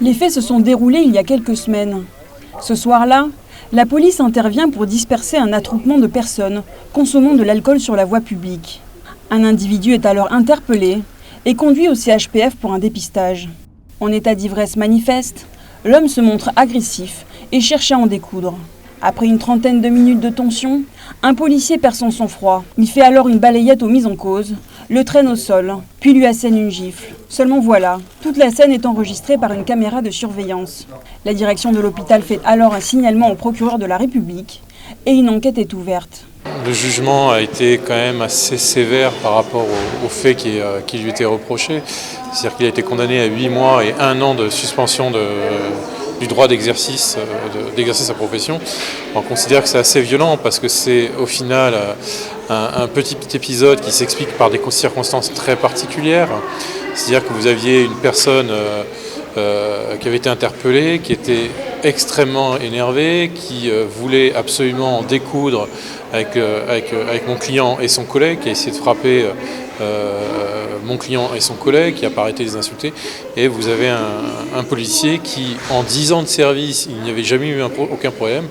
Les faits se sont déroulés il y a quelques semaines. Ce soir-là, la police intervient pour disperser un attroupement de personnes consommant de l'alcool sur la voie publique. Un individu est alors interpellé et conduit au CHPF pour un dépistage. En état d'ivresse manifeste, l'homme se montre agressif et cherche à en découdre. Après une trentaine de minutes de tension, un policier perd son sang-froid. Il fait alors une balayette aux mises en cause, le traîne au sol, puis lui assène une gifle. Seulement voilà, toute la scène est enregistrée par une caméra de surveillance. La direction de l'hôpital fait alors un signalement au procureur de la République et une enquête est ouverte. Le jugement a été quand même assez sévère par rapport aux faits qui lui étaient reprochés. C'est-à-dire qu'il a été condamné à 8 mois et 1 an de suspension du droit d'exercice sa profession. On considère que c'est assez violent parce que c'est au final un petit épisode qui s'explique par des circonstances très particulières. C'est-à-dire que vous aviez une personne qui avait été interpellée, qui était extrêmement énervée, qui voulait absolument en découdre avec mon client et son collègue, qui a essayé de frapper mon client et son collègue, qui n'a pas arrêté de les insulter. Et vous avez un policier qui, en 10 ans de service, il n'y avait jamais eu aucun problème.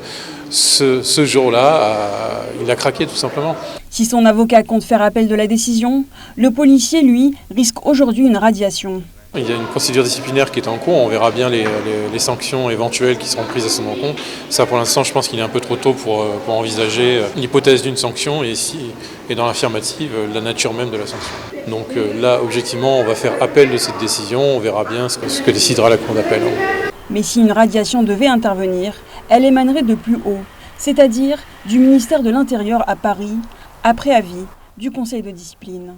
Ce jour-là, il a craqué tout simplement. Si son avocat compte faire appel de la décision, le policier, lui, risque aujourd'hui une radiation. Il y a une procédure disciplinaire qui est en cours, on verra bien les sanctions éventuelles qui seront prises à son encontre. Ça pour l'instant je pense qu'il est un peu trop tôt pour envisager l'hypothèse d'une sanction et dans l'affirmative la nature même de la sanction. Donc là objectivement on va faire appel de cette décision, on verra bien ce que décidera la cour d'appel. Mais si une radiation devait intervenir, elle émanerait de plus haut, c'est-à-dire du ministère de l'Intérieur à Paris, après avis du Conseil de discipline.